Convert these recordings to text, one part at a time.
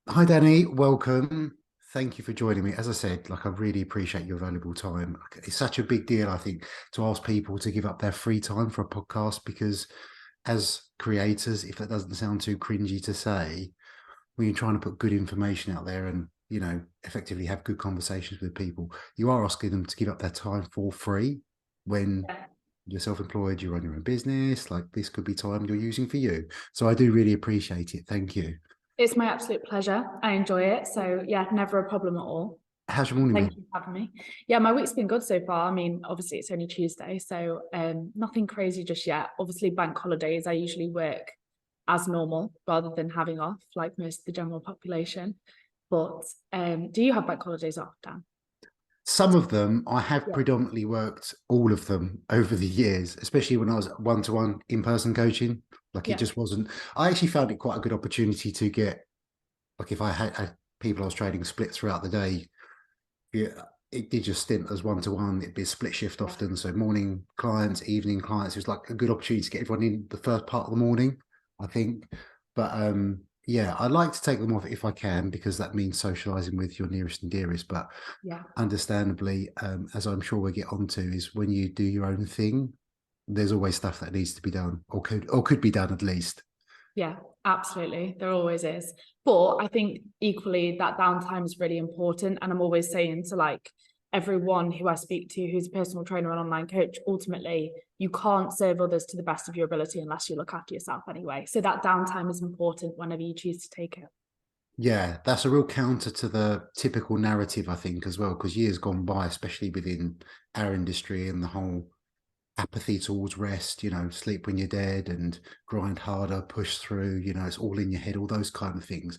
Hi, Danny. Welcome. Thank you for joining me. As I said, I really appreciate your valuable time. It's such a big deal, I think, to ask people to give up their free time for a podcast because, as creators, if that doesn't sound too cringy to say, when you're trying to put good information out there and effectively have good conversations with people, you are asking them to give up their time for free when Yeah. you're self-employed, you run your own business. Like this could be time you're using for you. So I do really appreciate it. Thank you. It's my absolute pleasure. I enjoy it. So yeah, never a problem at all. How's your morning Thank been? you for having me. Yeah, my week's been good so far. I mean, obviously it's only Tuesday, so nothing crazy just yet. Obviously, bank holidays, I usually work as normal rather than having off like most of the general population. But do you have bank holidays off, Dan? Some of them, I have Yeah. predominantly worked all of them over the years, especially when I was one-to-one in-person coaching. Like it Yeah. just wasn't, I actually found it quite a good opportunity to get, like if I had people I was trading split throughout the day, yeah, it did just stint as one-to-one. It'd be a split shift Yeah. often. So morning clients, evening clients. It was like a good opportunity to get everyone in the first part of the morning, I think. But yeah, I like to take them off if I can because that means socializing with your nearest and dearest. But Yeah. understandably, as I'm sure we'll get onto, is when you do your own thing, there's always stuff that needs to be done or could be done at least. Yeah, absolutely. There always is. But I think equally that downtime is really important. And I'm always saying to like everyone who I speak to who's a personal trainer and online coach, ultimately, you can't serve others to the best of your ability unless you look after yourself anyway. So that downtime is important whenever you choose to take it. Yeah, that's a real counter to the typical narrative, I think, as well, because years gone by, especially within our industry and the whole apathy towards rest, sleep when you're dead and grind harder, push through, it's all in your head, all those kind of things.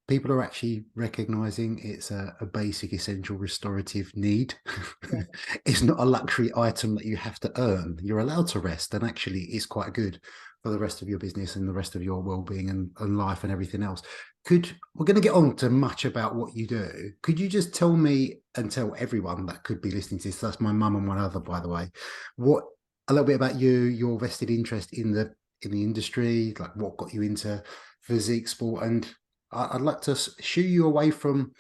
People are actually recognizing it's a basic, essential restorative need. Yeah. It's not a luxury item that you have to earn. You're allowed to rest, and actually, it's quite good for the rest of your business and the rest of your well-being and life and everything else. We're going to get on to much about what you do. Could you just tell me and tell everyone that could be listening to this? That's my mum and one other, by the way. What a little bit about you, your vested interest in the industry, like what got you into physique sport, and I'd like to shoo you away from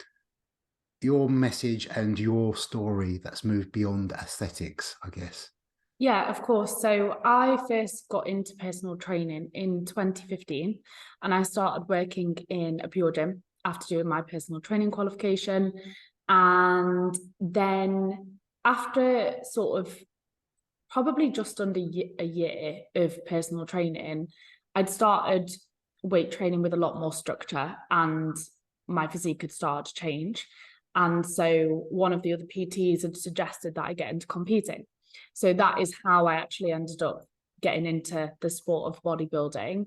your message and your story that's moved beyond aesthetics, I guess. Yeah, of course. So I first got into personal training in 2015 and I started working in a pure gym after doing my personal training qualification. And then after sort of probably just under a year of personal training, I'd started weight training with a lot more structure and my physique had started to change. And so one of the other PTs had suggested that I get into competing. So that is how I actually ended up getting into the sport of bodybuilding.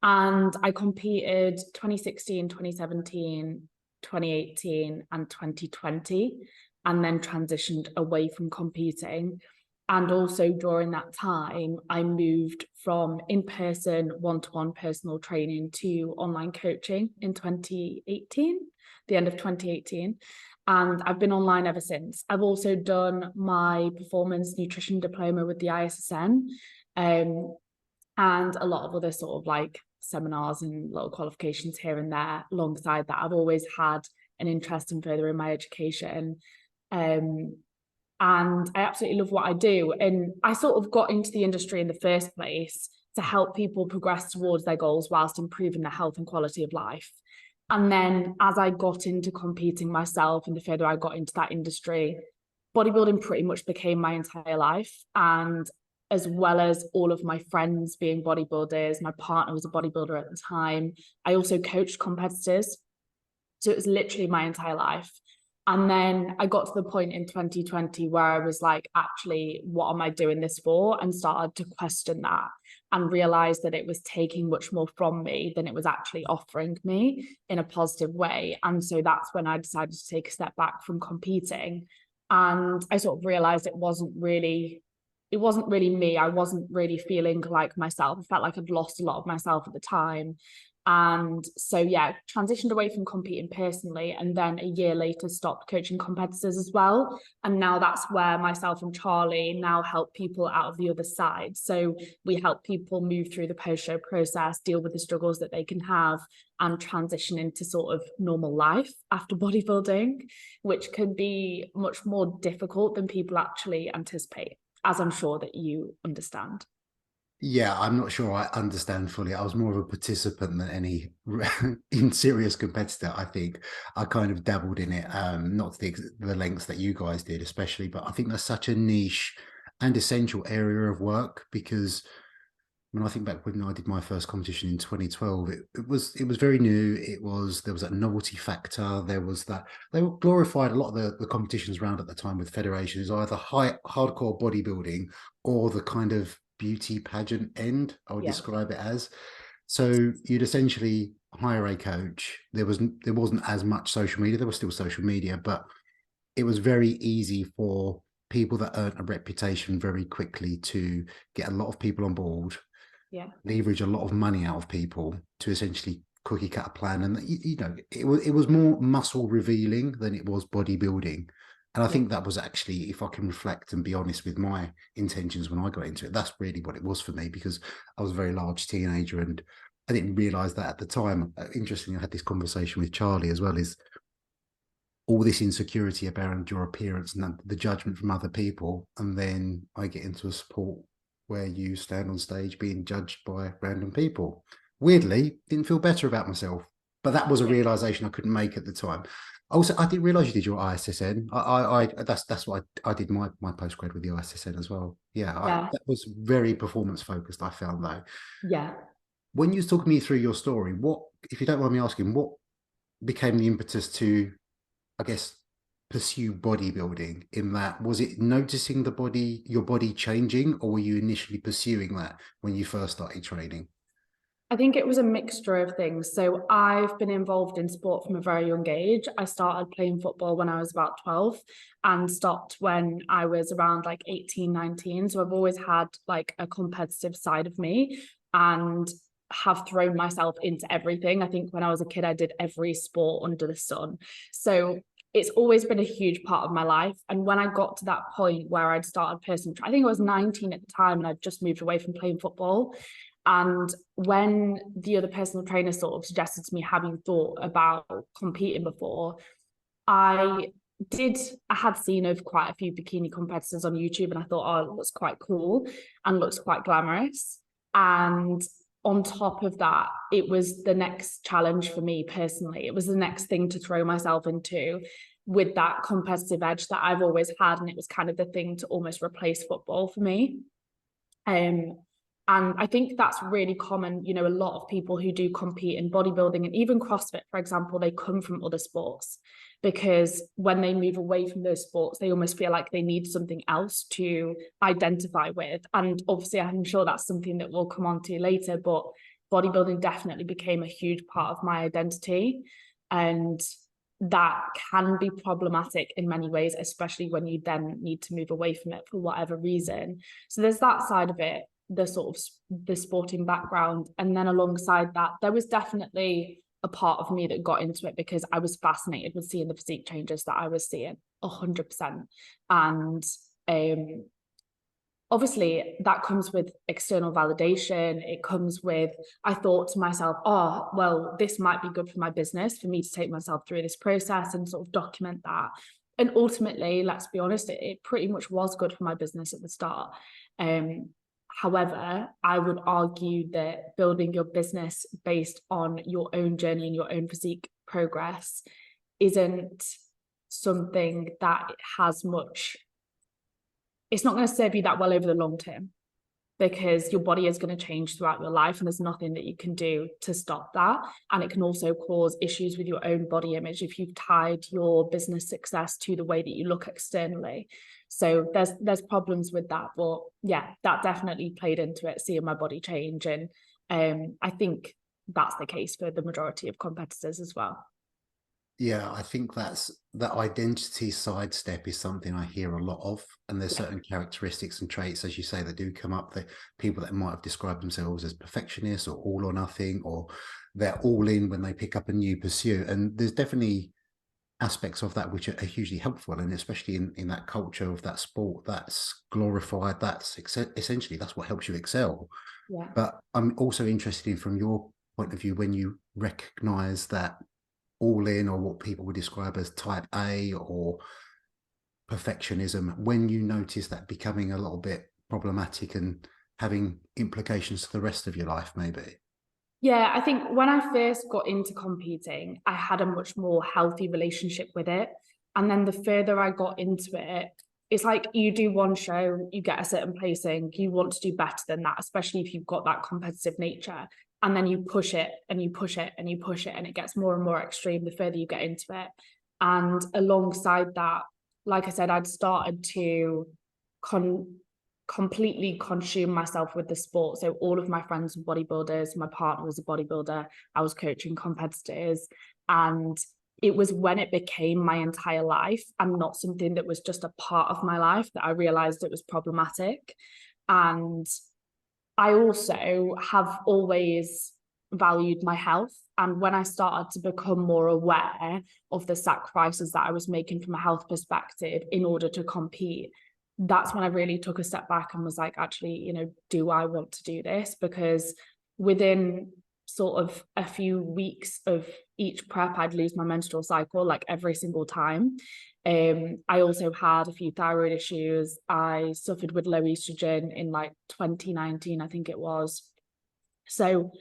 And I competed 2016, 2017, 2018, and 2020, and then transitioned away from competing. And also during that time, I moved from in-person one-to-one personal training to online coaching in 2018, the end of 2018. And I've been online ever since. I've also done my performance nutrition diploma with the ISSN, and a lot of other sort of like seminars and little qualifications here and there. Alongside that, I've always had an interest in furthering my education. Um, and I absolutely love what I do. And I sort of got into the industry in the first place to help people progress towards their goals whilst improving their health and quality of life. And then as I got into competing myself and the further I got into that industry, bodybuilding pretty much became my entire life. And as well as all of my friends being bodybuilders, my partner was a bodybuilder at the time. I also coached competitors. So it was literally my entire life. And then I got to the point in 2020 where I was like, actually, what am I doing this for? And started to question that and realized that it was taking much more from me than it was actually offering me in a positive way. And so that's when I decided to take a step back from competing. And I sort of realized it wasn't really me. I wasn't really feeling like myself. I felt like I'd lost a lot of myself at the time. And so, yeah, transitioned away from competing personally, and then a year later stopped coaching competitors as well. And now that's where myself and Charlie now help people out of the other side. So we help people move through the post-show process, deal with the struggles that they can have, and transition into sort of normal life after bodybuilding, which can be much more difficult than people actually anticipate, as I'm sure that you understand. Yeah, I'm not sure I understand fully. I was more of a participant than any in serious competitor. I think I kind of dabbled in it, not to the lengths that you guys did, especially, but I think that's such a niche and essential area of work because when I think back when I did my first competition in 2012, it was very new. There was that novelty factor. There was that they glorified a lot of the competitions around at the time with federations, either hardcore bodybuilding or the kind of beauty pageant end, I would Yeah. describe it as. So you'd essentially hire a coach. There wasn't as much social media. There was still social media, but it was very easy for people that earned a reputation very quickly to get a lot of people on board, Yeah. leverage a lot of money out of people to essentially cookie cut a plan. And it was more muscle revealing than it was bodybuilding. And I Yeah. think that was actually, if I can reflect and be honest with my intentions when I got into it, that's really what it was for me, because I was a very large teenager and I didn't realize that at the time. Interestingly, I had this conversation with Charlie as well, is all this insecurity about your appearance and the judgment from other people. And then I get into a sport where you stand on stage being judged by random people. Weirdly, didn't feel better about myself, but that was a Yeah. realization I couldn't make at the time. Also, I didn't realize you did your ISSN. That's what I did my postgrad with the ISSN as well. Yeah, Yeah. that was very performance focused. I found though, Yeah. when you was talking me through your story, what, if you don't mind me asking, what became the impetus to, I guess, pursue bodybuilding? In that, was it noticing your body changing, or were you initially pursuing that when you first started training? I think it was a mixture of things. So I've been involved in sport from a very young age. I started playing football when I was about 12 and stopped when I was around like 18, 19. So I've always had like a competitive side of me and have thrown myself into everything. I think when I was a kid, I did every sport under the sun. So it's always been a huge part of my life. And when I got to that point where I'd started personal, I think I was 19 at the time and I'd just moved away from playing football. And when the other personal trainer sort of suggested to me, have you thought about competing before? I did, I had seen of quite a few bikini competitors on YouTube and I thought, oh, it looks quite cool and looks quite glamorous. And on top of that, it was the next challenge for me personally. It was the next thing to throw myself into with that competitive edge that I've always had. And it was kind of the thing to almost replace football for me. And I think that's really common. You know, a lot of people who do compete in bodybuilding and even CrossFit, for example, they come from other sports because when they move away from those sports, they almost feel like they need something else to identify with. And obviously, I'm sure that's something that we'll come on to later, but bodybuilding definitely became a huge part of my identity. And that can be problematic in many ways, especially when you then need to move away from it for whatever reason. So there's that side of it, the sort of the sporting background. And then alongside that, there was definitely a part of me that got into it because I was fascinated with seeing the physique changes that I was seeing 100%. And obviously that comes with external validation. It comes with, I thought to myself, oh, well, this might be good for my business, for me to take myself through this process and sort of document that. And ultimately, let's be honest, it pretty much was good for my business at the start. However, I would argue that building your business based on your own journey and your own physique progress isn't something that has much, it's not going to serve you that well over the long term because your body is going to change throughout your life and there's nothing that you can do to stop that. And it can also cause issues with your own body image if you've tied your business success to the way that you look externally. So there's problems with that. But yeah, that definitely played into it, seeing my body change. And I think that's the case for the majority of competitors as well. Yeah, I think that identity sidestep is something I hear a lot of. And there's Yeah. certain characteristics and traits, as you say, that do come up. The people that might have described themselves as perfectionists or all or nothing, or they're all in when they pick up a new pursuit. And there's definitely aspects of that which are hugely helpful. And especially in that culture of that sport that's glorified, essentially that's what helps you excel. Yeah. But I'm also interested in, from your point of view, when you recognize that all in, or what people would describe as type A or perfectionism, when you notice that becoming a little bit problematic and having implications to the rest of your life, maybe. Yeah, I think when I first got into competing, I had a much more healthy relationship with it. And then the further I got into it, it's like you do one show, you get a certain placing, you want to do better than that, especially if you've got that competitive nature. And then you push it and you push it and you push it, and it gets more and more extreme the further you get into it. And alongside that, like I said, I'd started to con completely consume myself with the sport. So all of my friends were bodybuilders, my partner was a bodybuilder, I was coaching competitors. And it was when it became my entire life and not something that was just a part of my life that I realized it was problematic. And I also have always valued my health. And when I started to become more aware of the sacrifices that I was making from a health perspective in order to compete, that's when I really took a step back and was like, actually, do I want to do this? Because within sort of a few weeks of each prep, I'd lose my menstrual cycle like every single time. I also had a few thyroid issues. I suffered with low estrogen in like 2019, I think it was. So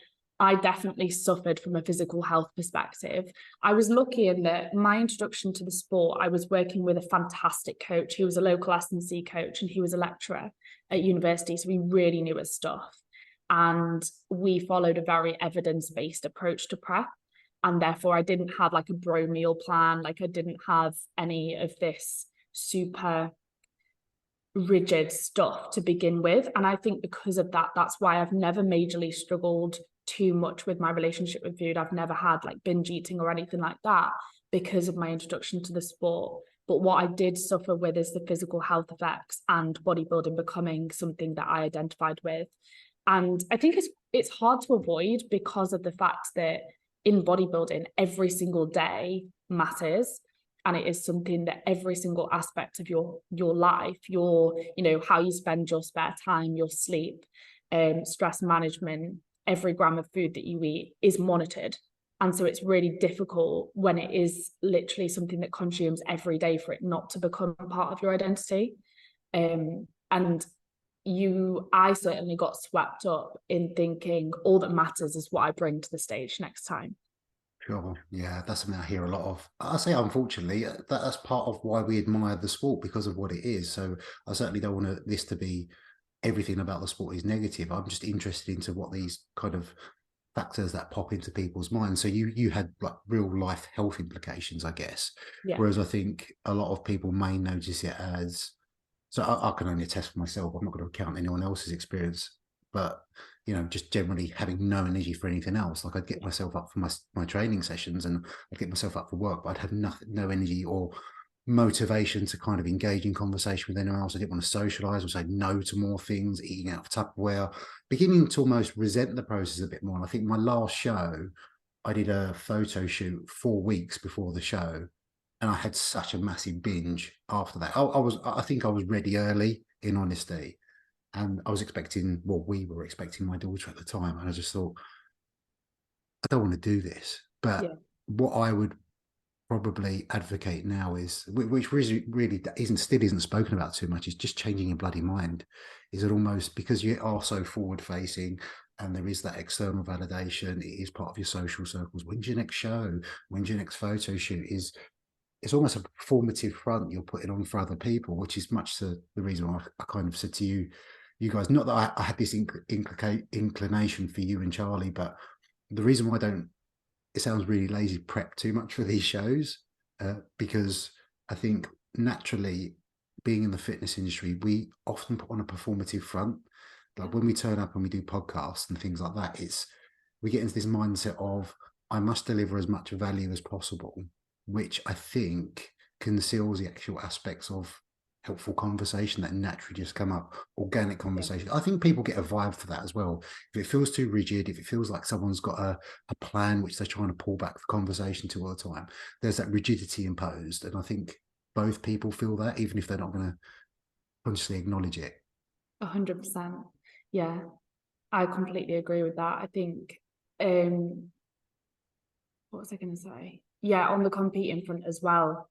I definitely suffered from a physical health perspective. I was lucky in that my introduction to the sport, I was working with a fantastic coach. He was a local S&C coach and he was a lecturer at university. So he really knew his stuff. And we followed a very evidence-based approach to prep. And therefore, I didn't have like a bro meal plan. Like I didn't have any of this super rigid stuff to begin with. And I think because of that, that's why I've never majorly struggled too much with my relationship with food. I've never had like binge eating or anything like that because of my introduction to the sport. But what I did suffer with is the physical health effects and bodybuilding becoming something that I identified with. And I think it's hard to avoid because of the fact that in bodybuilding, every single day matters. And it is something that every single aspect of your life, how you spend your spare time, your sleep, stress management, every gram of food that you eat is monitored. And so it's really difficult when it is literally something that consumes every day for it not to become part of your identity. And I certainly got swept up in thinking all that matters is what I bring to the stage next time. Sure. Yeah, that's something I hear a lot of. I say, unfortunately, that's part of why we admire the sport, because of what it is. So I certainly don't want this to be everything about the sport is negative. I'm just interested into what these kind of factors that pop into people's minds. So you had like real life health implications, I guess. Yeah. Whereas I think a lot of people may notice it as, so I can only attest for myself. I'm not going to count anyone else's experience, but just generally having no energy for anything else. Like I'd get myself up for my training sessions and I'd get myself up for work, but I'd have no energy or motivation to kind of engage in conversation with anyone else. I didn't want to socialize or say no to more things, eating out of Tupperware, beginning to almost resent the process a bit more. And I think my last show, I did a photo shoot 4 weeks before the show, and I had such a massive binge after that. I think I was ready early, in honesty, and I was expecting, well, we were expecting my daughter at the time, and I just thought, I don't want to do this. But Yeah. what I would probably advocate now is, which really isn't spoken about too much, is just changing your bloody mind. Is it almost, because you are so forward facing and there is that external validation, it is part of your social circles. When's your next show? When's your next photo shoot? It's almost a performative front you're putting on for other people, which is much the reason why I kind of said to you guys, not that I had this inclination for you and Charlie, but the reason why I don't, it sounds really lazy, prep too much for these shows, because I think naturally, being in the fitness industry, we often put on a performative front. Like when we turn up and we do podcasts and things like that, we get into this mindset of, I must deliver as much value as possible, which I think conceals the actual aspects of helpful conversation that naturally just come up, organic conversation. I think people get a vibe for that as well. If it feels too rigid, if it feels like someone's got a plan which they're trying to pull back the conversation to all the time, there's that rigidity imposed. And I think both people feel that, even if they're not going to consciously acknowledge it. 100%. Yeah, I completely agree with that. I think, what was I going to say? Yeah, on the competing front as well,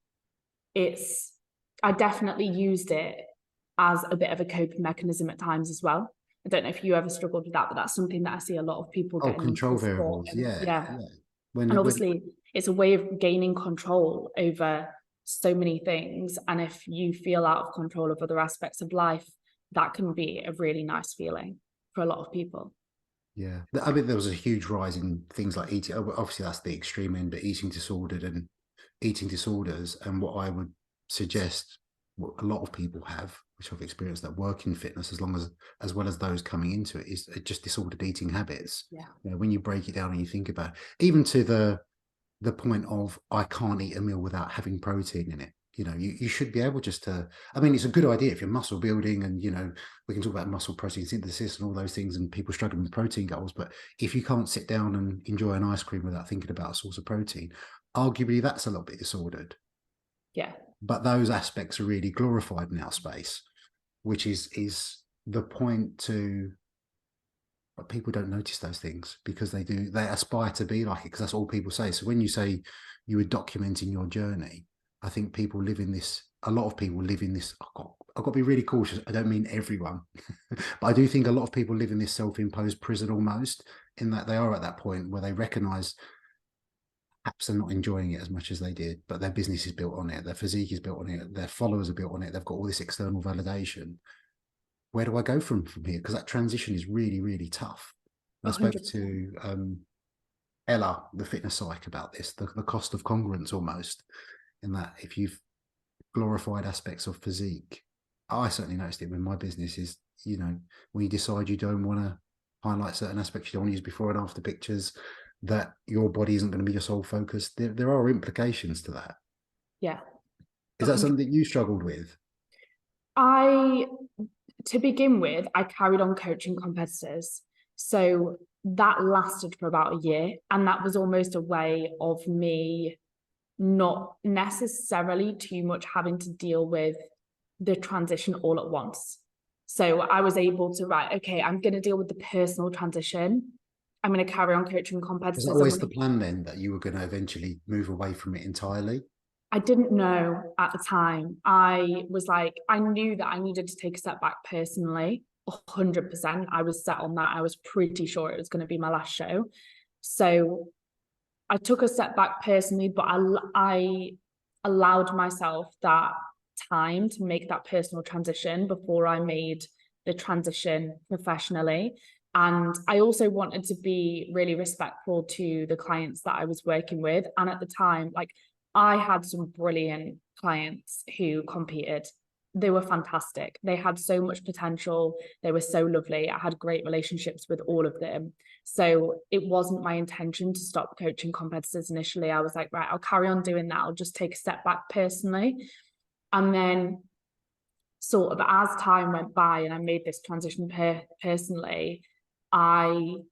I definitely used it as a bit of a coping mechanism at times as well. I don't know if you ever struggled with that, but that's something that I see a lot of people getting Control into sport. variables. And Yeah. and obviously it's a way of gaining control over so many things. And if you feel out of control of other aspects of life, that can be a really nice feeling for a lot of people. Yeah. I mean, there was a huge rise in things like eating. Obviously, that's the extreme end, but eating disorders. And what I would suggest, what a lot of people have, which I've experienced, that work in fitness, as well as those coming into it, is just disordered eating habits. Yeah. You know, when you break it down and you think about it, even to the point of I can't eat a meal without having protein in it. You know, you should be able just to, I mean, it's a good idea if you're muscle building, and, you know, we can talk about muscle protein synthesis and all those things and people struggling with protein goals. But if you can't sit down and enjoy an ice cream without thinking about a source of protein, arguably that's a little bit disordered. Yeah. But those aspects are really glorified in our space, which is the point to, but people don't notice those things because they aspire to be like it, because that's all people say. So when you say you were documenting your journey, I think people live in this, a lot of people live in this, I've got to be really cautious. I don't mean everyone, but I do think a lot of people live in this self-imposed prison almost, in that they are at that point where they recognize perhaps they're not enjoying it as much as they did, but their business is built on it, their physique is built on it, their followers are built on it, they've got all this external validation. Where do I go from here? Because that transition is really, really tough. I spoke 100%. to Ella, the fitness psych, about this, the cost of congruence almost, in that if you've glorified aspects of physique, I certainly noticed it with my business, is, you know, when you decide you don't want to highlight certain aspects, you don't want to use before and after pictures, that your body isn't going to be your sole focus. There are implications to that. Yeah. Is that something that you struggled with? To begin with, I carried on coaching competitors. So that lasted for about a year. And that was almost a way of me not necessarily too much having to deal with the transition all at once. So I was able to, right, okay, I'm going to deal with the personal transition. I'm going to carry on coaching competitors. Was that always the plan then, that you were going to eventually move away from it entirely? I didn't know at the time. I was like, I knew that I needed to take a step back personally, 100%. I was set on that. I was pretty sure it was going to be my last show. So I took a step back personally, but I allowed myself that time to make that personal transition before I made the transition professionally. And I also wanted to be really respectful to the clients that I was working with. And at the time, like, I had some brilliant clients who competed. They were fantastic. They had so much potential. They were so lovely. I had great relationships with all of them. So it wasn't my intention to stop coaching competitors initially. I was like, right, I'll carry on doing that. I'll just take a step back personally. And then sort of as time went by and I made this transition personally, and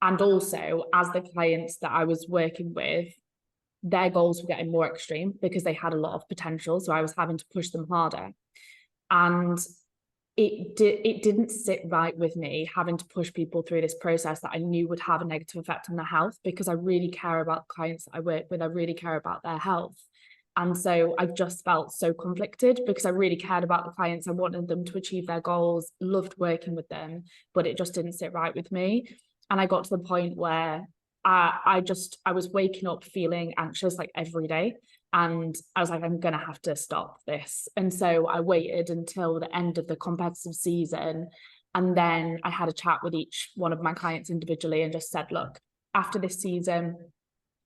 also as the clients that I was working with, their goals were getting more extreme because they had a lot of potential. So I was having to push them harder. And it didn't sit right with me having to push people through this process that I knew would have a negative effect on their health, because I really care about the clients that I work with. I really care about their health. And so I just felt so conflicted because I really cared about the clients. I wanted them to achieve their goals, loved working with them, but it just didn't sit right with me. And I got to the point where I was waking up feeling anxious like every day. And I was like, I'm going to have to stop this. And so I waited until the end of the competitive season. And then I had a chat with each one of my clients individually and just said, look, after this season,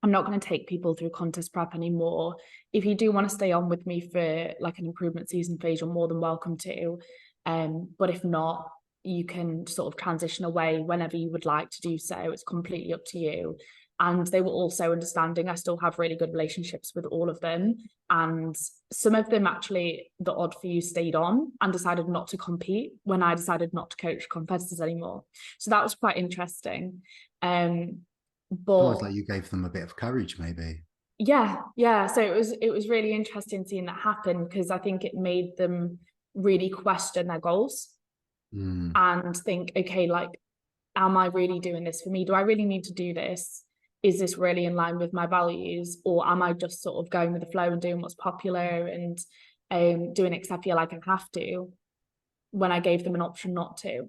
I'm not going to take people through contest prep anymore. If you do want to stay on with me for like an improvement season phase, you're more than welcome to. But if not, you can sort of transition away whenever you would like to do so. It's completely up to you. and they were all so understanding. I still have really good relationships with all of them, and some of them actually, the odd few, stayed on and decided not to compete when I decided not to coach competitors anymore. So that was quite interesting. But Almost like you gave them a bit of courage, maybe. yeah, so it was really interesting seeing that happen, because I think it made them really question their goals and think, okay, like, am I really doing this for me? Do I really need to do this? Is this really in line with my values, or am I just sort of going with the flow and doing what's popular and doing it because I feel like I have to, when I gave them an option not to?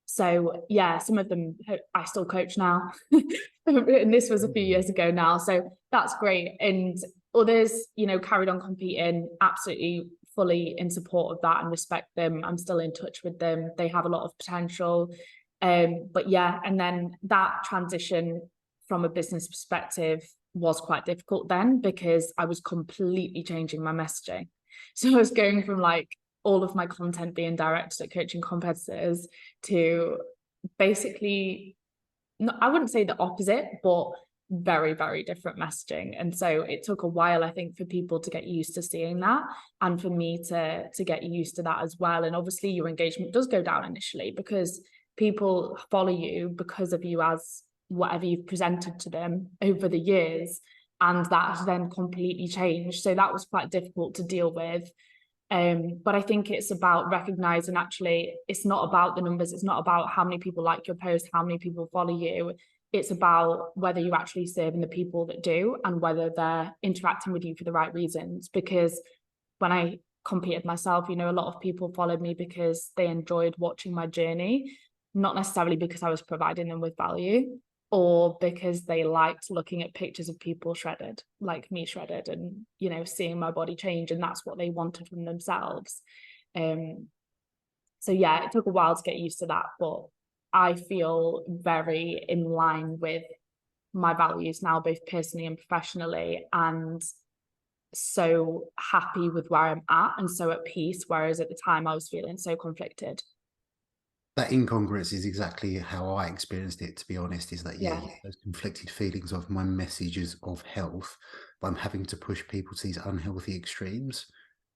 So yeah, some of them I still coach now, and this was a few years ago now, so that's great. And others, you know, carried on competing, absolutely fully in support of that and respect them. I'm still in touch with them. They have a lot of potential. But yeah, and then that transition from a business perspective was quite difficult then, because I was completely changing my messaging. So I was going from like all of my content being directed at coaching competitors to basically, I wouldn't say the opposite, but very, very different messaging. And so it took a while, I think, for people to get used to seeing that, and for me to get used to that as well. And obviously your engagement does go down initially, because people follow you because of you as whatever you've presented to them over the years, and that has then completely changed. So that was quite difficult to deal with. But I think it's about recognizing, actually, it's not about the numbers. It's not about how many people like your post, how many people follow you. It's about whether you're actually serving the people that do, and whether they're interacting with you for the right reasons. Because when I competed myself, you know, a lot of people followed me because they enjoyed watching my journey, not necessarily because I was providing them with value, or because they liked looking at pictures of people shredded, like me shredded, and, you know, seeing my body change, and that's what they wanted from themselves. So yeah, it took a while to get used to that, but I feel very in line with my values now, both personally and professionally, and so happy with where I'm at and so at peace, whereas at the time I was feeling so conflicted. That incongruence is exactly how I experienced it, to be honest, is that, yeah, Yeah. you get those conflicted feelings of my messages of health, but I'm having to push people to these unhealthy extremes.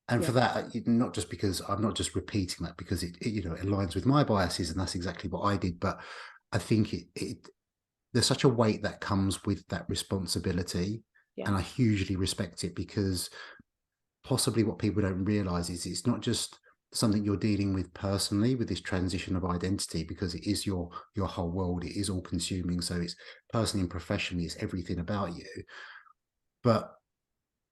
And for that, not just because I'm not just repeating that because it you know, it aligns with my biases, and that's exactly what I did, but I think there's such a weight that comes with that responsibility, and I hugely respect it, because possibly what people don't realize is it's not just something you're dealing with personally with this transition of identity, because it is your whole world. It is all consuming. So it's personally and professionally, it's everything about you. But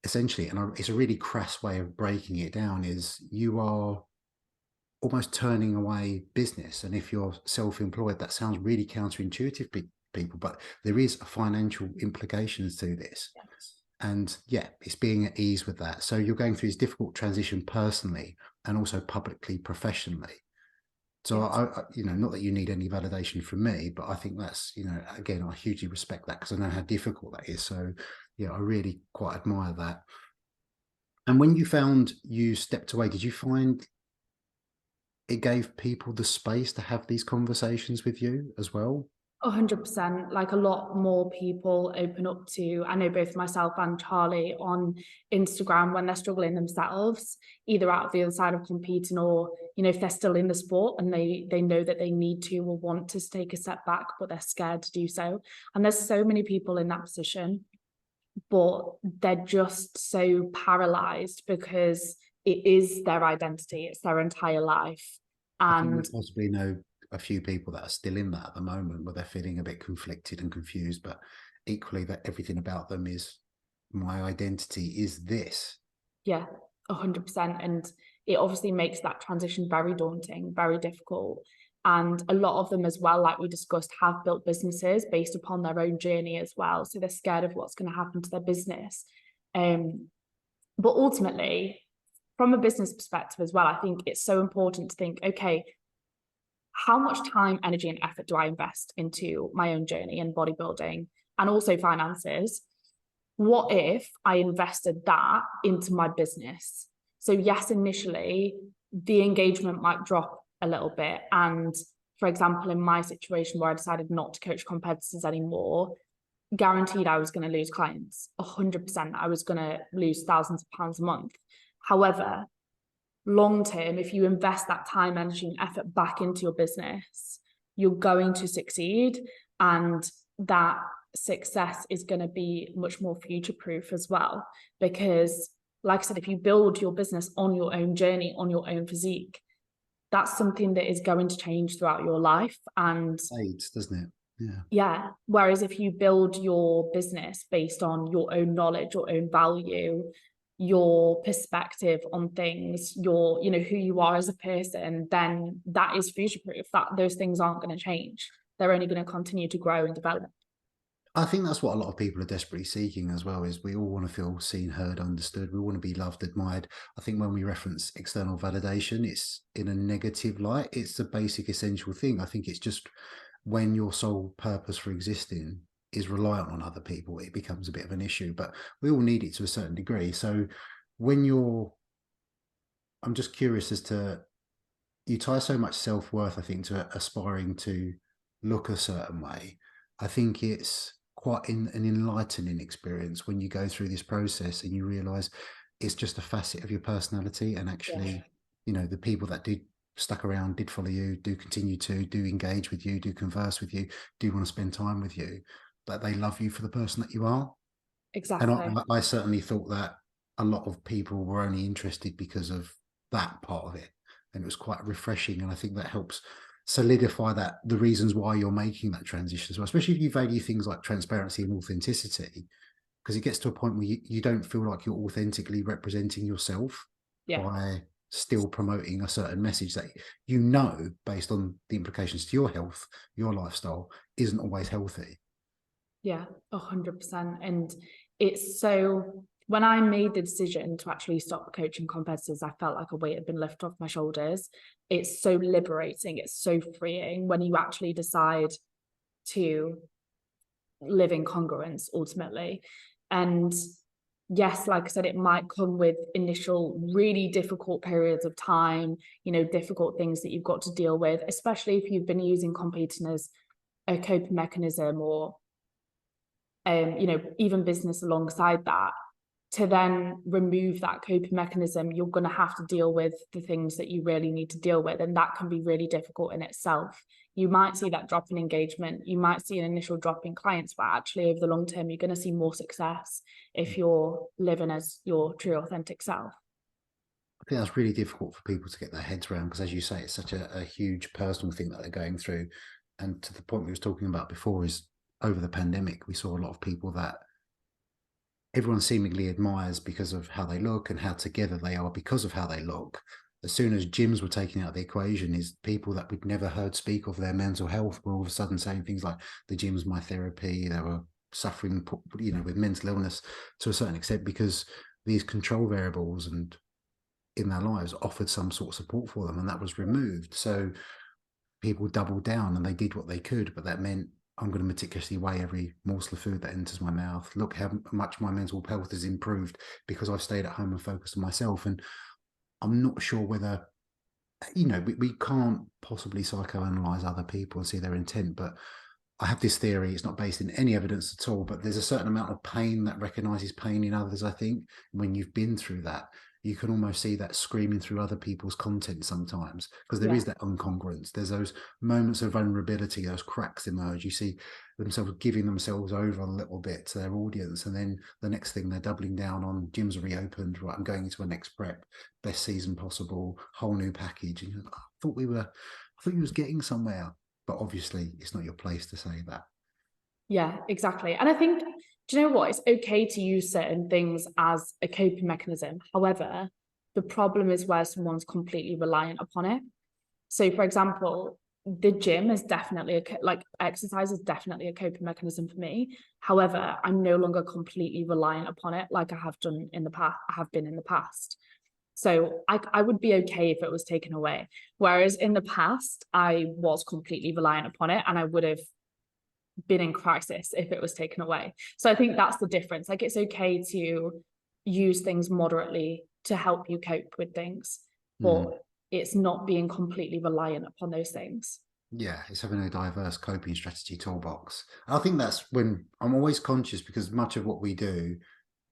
essentially, and it's a really crass way of breaking it down, is you are almost turning away business. And if you're self-employed, that sounds really counterintuitive, people, but there is financial implications to this. And yeah, it's being at ease with that. So you're going through this difficult transition personally and also publicly, professionally. So I, you know, not that you need any validation from me, but I think that's, you know, again, I hugely respect that, because I know how difficult that is. So yeah, I really quite admire that. And when you found you stepped away, did you find it gave people the space to have these conversations with you as well? 100%. Like, a lot more people open up to, I know both myself and Charlie on Instagram, when they're struggling themselves, either out of the other side of competing, or, you know, if they're still in the sport and they know that they need to or want to take a step back, but they're scared to do so. And there's so many people in that position, but they're just so paralyzed because it is their identity, it's their entire life. I think And we possibly know a few people that are still in that at the moment, where they're feeling a bit conflicted and confused, but equally that everything about them is, my identity is this. yeah, 100%. And it obviously makes that transition very daunting, very difficult. And a lot of them as well, like we discussed, have built businesses based upon their own journey as well. So they're scared of what's going to happen to their business. But ultimately, from a business perspective as well, I think it's so important to think, okay, how much time, energy, and effort do I invest into my own journey and bodybuilding, and also finances? What if I invested that into my business? So yes, initially the engagement might drop a little bit. And for example, in my situation where I decided not to coach competitors anymore, guaranteed I was going to lose clients. 100%. I was going to lose thousands of pounds a month. However, long term, if you invest that time, energy, and effort back into your business, you're going to succeed. And that success is going to be much more future proof as well. Because, like I said, if you build your business on your own journey, on your own physique, that's something that is going to change throughout your life. And Aids, doesn't it? Yeah. yeah. Whereas if you build your business based on your own knowledge, your own value, your perspective on things, your, you know, who you are as a person, then that is future proof that those things aren't going to change. They're only going to continue to grow and develop. I think that's what a lot of people are desperately seeking as well, is we all want to feel seen, heard, understood. We want to be loved, admired. I think when we reference external validation, it's in a negative light. It's a basic essential thing. I think it's just when your sole purpose for existing is reliant on other people, it becomes a bit of an issue, but we all need it to a certain degree. So when I'm just curious as to, you tie so much self-worth, I think, to aspiring to look a certain way. I think it's quite an enlightening experience when you go through this process and you realize it's just a facet of your personality. And actually, you know, the people that did stuck around, did follow you, do continue to, do engage with you, do converse with you, do want to spend time with you, but they love you for the person that you are. Exactly. And I certainly thought that a lot of people were only interested because of that part of it. And it was quite refreshing. And I think that helps solidify that the reasons why you're making that transition as well, especially if you value things like transparency and authenticity, because it gets to a point where you don't feel like you're authentically representing yourself by still promoting a certain message that, you know, based on the implications to your health, your lifestyle, isn't always healthy. Yeah, 100%. And it's so, when I made the decision to actually stop coaching competitors, I felt like a weight had been lifted off my shoulders. It's so liberating. It's so freeing when you actually decide to live in congruence ultimately. And yes, like I said, it might come with initial really difficult periods of time, you know, difficult things that you've got to deal with, especially if you've been using competing as a coping mechanism, or you know, even business alongside that. To then remove that coping mechanism, you're going to have to deal with the things that you really need to deal with. And that can be really difficult in itself. You might see that drop in engagement. You might see an initial drop in clients, but actually over the long term, you're going to see more success if you're living as your true, authentic self. I think that's really difficult for people to get their heads around, because, as you say, it's such a huge personal thing that they're going through. And to the point we was talking about before, is over the pandemic, we saw a lot of people that everyone seemingly admires because of how they look and how together they are because of how they look. As soon as gyms were taken out of the equation, is people that we'd never heard speak of their mental health were all of a sudden saying things like, the gym's my therapy. They were suffering, you know, with mental illness to a certain extent, because these control variables and in their lives offered some sort of support for them, and that was removed. So people doubled down and they did what they could, but that meant, I'm going to meticulously weigh every morsel of food that enters my mouth. Look how much my mental health has improved because I've stayed at home and focused on myself. And I'm not sure whether, you know, we can't possibly psychoanalyze other people and see their intent, but I have this theory, it's not based in any evidence at all, but there's a certain amount of pain that recognizes pain in others. I think when you've been through that, you can almost see that screaming through other people's content sometimes, because there is that incongruence. There's those moments of vulnerability, those cracks emerge. You see themselves giving themselves over a little bit to their audience, and then the next thing they're doubling down on, gyms are reopened, right, I'm going into a next prep, best season possible, whole new package. And you're like, I thought you was getting somewhere. But obviously it's not your place to say that. Yeah, exactly. And I think, do you know what? It's okay to use certain things as a coping mechanism. However, the problem is where someone's completely reliant upon it. So, for example, the gym is definitely like exercise is definitely a coping mechanism for me. However, I'm no longer completely reliant upon it like I have done in the past. I have been in the past. So I would be okay if it was taken away. Whereas in the past, I was completely reliant upon it, and I would have been in crisis if it was taken away. So I think that's the difference. Like, it's okay to use things moderately to help you cope with things, but it's not being completely reliant upon those things. Yeah, it's having a diverse coping strategy toolbox. I think that's when I'm always conscious, because much of what we do,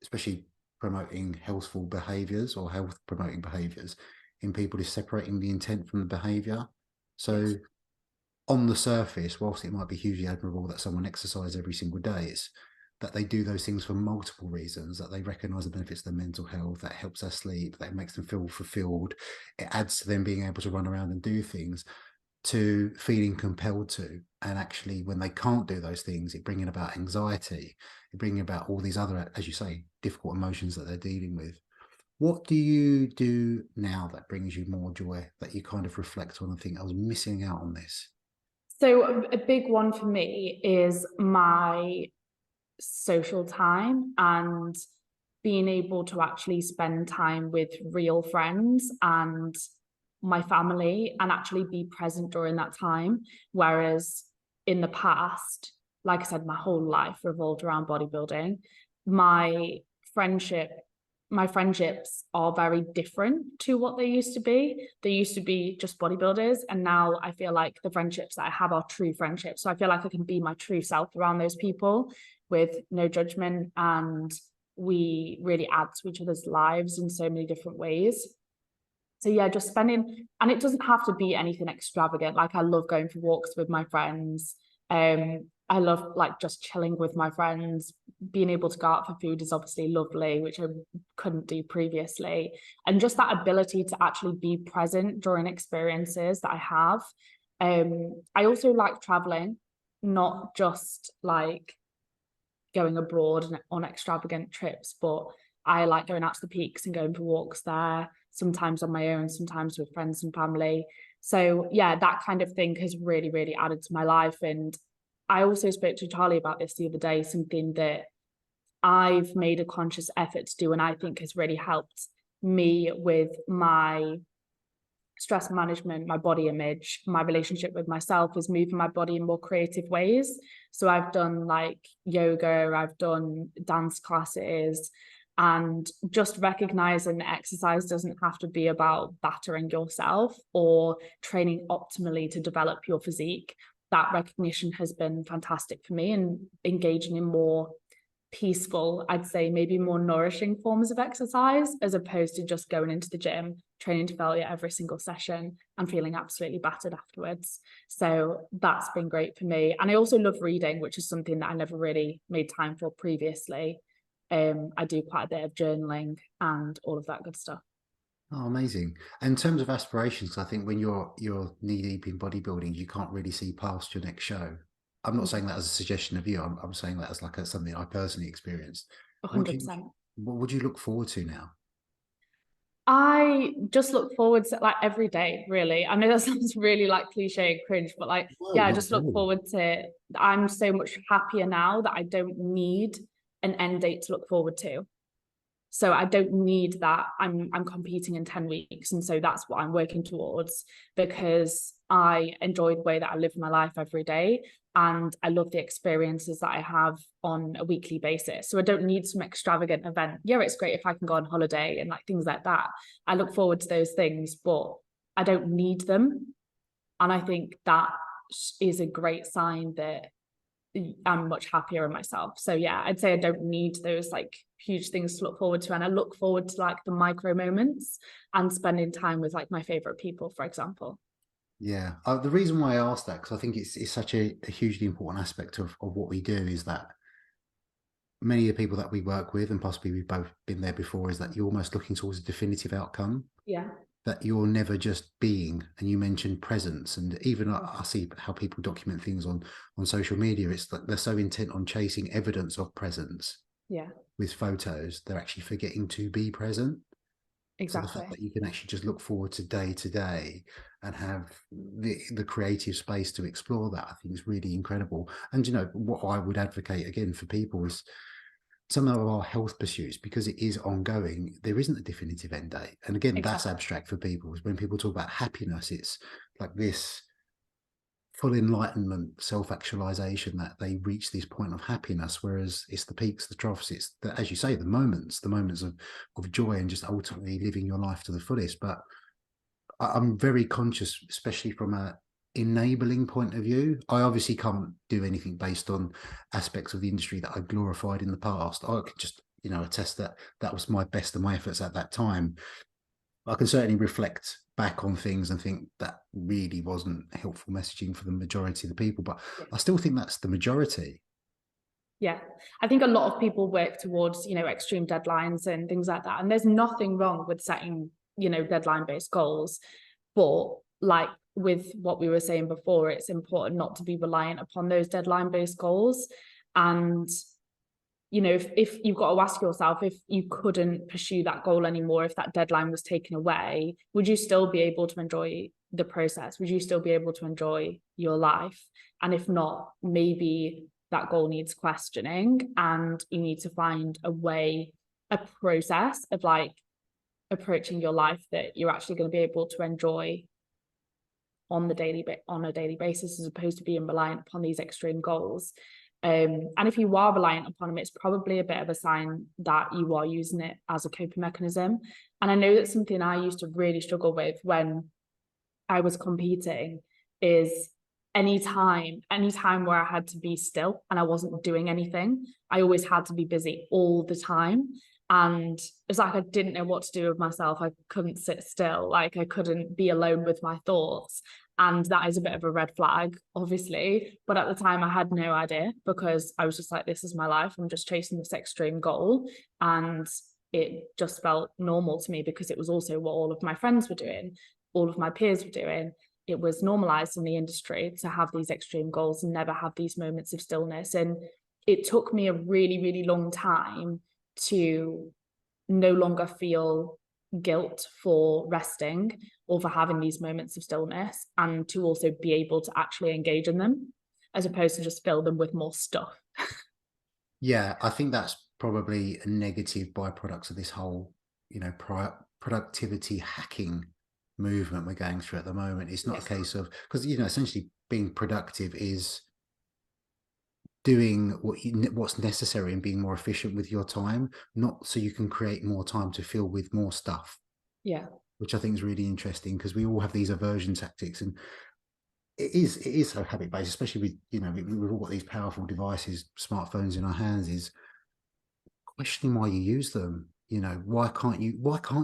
especially promoting healthful behaviors or health promoting behaviors in people, is separating the intent from the behavior. So Yes. on the surface, whilst it might be hugely admirable that someone exercises every single day, it's that they do those things for multiple reasons, that they recognize the benefits of their mental health, that helps their sleep, that makes them feel fulfilled. It adds to them being able to run around and do things, to feeling compelled to. And actually, when they can't do those things, it bringing about anxiety, it bringing about all these other, as you say, difficult emotions that they're dealing with. What do you do now that brings you more joy, that you kind of reflect on and think, I was missing out on this? So a big one for me is my social time and being able to actually spend time with real friends and my family and actually be present during that time. Whereas in the past, like I said, my whole life revolved around bodybuilding. My friendship, my friendships are very different to what they used to be. They used to be just bodybuilders. And now I feel like the friendships that I have are true friendships. So I feel like I can be my true self around those people with no judgment. And we really add to each other's lives in so many different ways. So yeah, just spending, and it doesn't have to be anything extravagant. Like I love going for walks with my friends. I love like just chilling with my friends. Being able to go out for food is obviously lovely, which I couldn't do previously. And just that ability to actually be present during experiences that I have. I also like traveling, not just like going abroad on extravagant trips, but I like going out to the peaks and going for walks there, sometimes on my own, sometimes with friends and family. So yeah, that kind of thing has really, really added to my life. And I also spoke to Charlie about this the other day, something that I've made a conscious effort to do, and I think has really helped me with my stress management, my body image, my relationship with myself, is moving my body in more creative ways. So I've done like yoga, I've done dance classes, and just recognizing that exercise doesn't have to be about battering yourself or training optimally to develop your physique. That recognition has been fantastic for me, and engaging in more peaceful, I'd say maybe more nourishing forms of exercise, as opposed to just going into the gym, training to failure every single session and feeling absolutely battered afterwards. So that's been great for me. And I also love reading, which is something that I never really made time for previously. I do quite a bit of journaling and all of that good stuff. Oh, amazing. And in terms of aspirations, I think when you're knee deep in bodybuilding, you can't really see past your next show. I'm not saying that as a suggestion of you. I'm saying that as like something I personally experienced. What do you 100%. what would you look forward to now? I just look forward to like every day, really. I know that sounds really like cliche and cringe, but like, No, yeah, I not just at look all. forward to, I'm so much happier now that I don't need an end date to look forward to. So I don't need that. I'm competing in 10 weeks. And so that's what I'm working towards, because I enjoy the way that I live my life every day. And I love the experiences that I have on a weekly basis. So I don't need some extravagant event. Yeah, it's great if I can go on holiday and like things like that. I look forward to those things, but I don't need them. And I think that is a great sign that I'm much happier in myself. So yeah, I'd say I don't need those like huge things to look forward to. And I look forward to like the micro moments and spending time with like my favorite people, for example. Yeah. The reason why I asked that, because I think it's such a hugely important aspect of what we do, is that many of the people that we work with, and possibly we've both been there before, is that you're almost looking towards a definitive outcome, Yeah. that you're never just being. And you mentioned presence, and even I see how people document things on social media. It's that they're so intent on chasing evidence of presence Yeah, with photos, they're actually forgetting to be present. So the fact exactly. that you can actually just look forward to day and have the creative space to explore that, I think is really incredible. And you know what I would advocate again for people is some of our health pursuits, because it is ongoing, there isn't a definitive end date. And again, that's Exactly. abstract for people. When people talk about happiness, it's like this full enlightenment, self-actualization, that they reach this point of happiness, whereas it's the peaks, the troughs, it's the, as you say, the moments of joy and just ultimately living your life to the fullest. But I'm very conscious, especially from a enabling point of view. I obviously can't do anything based on aspects of the industry that I glorified in the past. I could just, attest that that was my best of my efforts at that time. I can certainly reflect back on things and think that really wasn't helpful messaging for the majority of the people, but I still think that's the majority. Yeah, I think a lot of people work towards, extreme deadlines and things like that. And there's nothing wrong with setting, deadline-based goals. But like with what we were saying before, it's important not to be reliant upon those deadline-based goals. And, if you've got to ask yourself, if you couldn't pursue that goal anymore, if that deadline was taken away, would you still be able to enjoy the process? Would you still be able to enjoy your life? And if not, maybe that goal needs questioning, and you need to find a process of like approaching your life that you're actually going to be able to enjoy on a daily basis, as opposed to being reliant upon these extreme goals. And if you are reliant upon them, it's probably a bit of a sign that you are using it as a coping mechanism. And I know that's something I used to really struggle with when I was competing, is anytime where I had to be still and I wasn't doing anything, I always had to be busy all the time. And it's like I didn't know what to do with myself. I couldn't sit still, like I couldn't be alone with my thoughts. And that is a bit of a red flag, obviously. But at the time, I had no idea, because I was just like, this is my life. I'm just chasing this extreme goal. And it just felt normal to me, because it was also what all of my friends were doing, all of my peers were doing. It was normalized in the industry to have these extreme goals and never have these moments of stillness. And it took me a really, really long time to no longer feel guilt for resting or for having these moments of stillness, and to also be able to actually engage in them, as opposed to just fill them with more stuff. Yeah, I think that's probably a negative byproduct of this whole, productivity hacking movement we're going through at the moment. It's not a case of, because, essentially being productive is doing what's necessary and being more efficient with your time, not so you can create more time to fill with more stuff. Yeah. Which I think is really interesting, because we all have these aversion tactics, and it is so habit based, especially with, we've all got these powerful devices, smartphones in our hands, is questioning why you use them. Why can't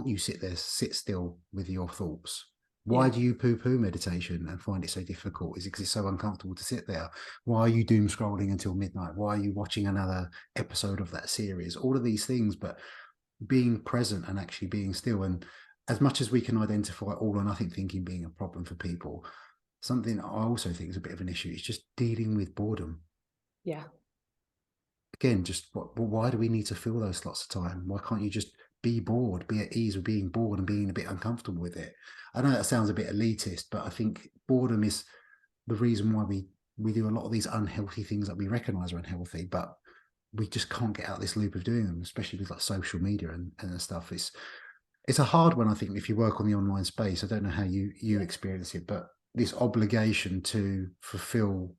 you sit still with your thoughts? Why do you poo-poo meditation and find it so difficult? Is it because it's so uncomfortable to sit there? Why are you doom scrolling until midnight? Why are you watching another episode of that series? All of these things, but being present and actually being still. And as much as we can identify all or nothing thinking being a problem for people, something I also think is a bit of an issue is just dealing with boredom. Yeah. Again, just why do we need to fill those slots of time? Why can't you just be bored, be at ease with being bored and being a bit uncomfortable with it? I know that sounds a bit elitist, but I think boredom is the reason why we do a lot of these unhealthy things that we recognize are unhealthy, but we just can't get out this loop of doing them, especially with like social media and stuff. It's a hard one, I think, if you work on the online space. I don't know how you experience it, but this obligation to fulfill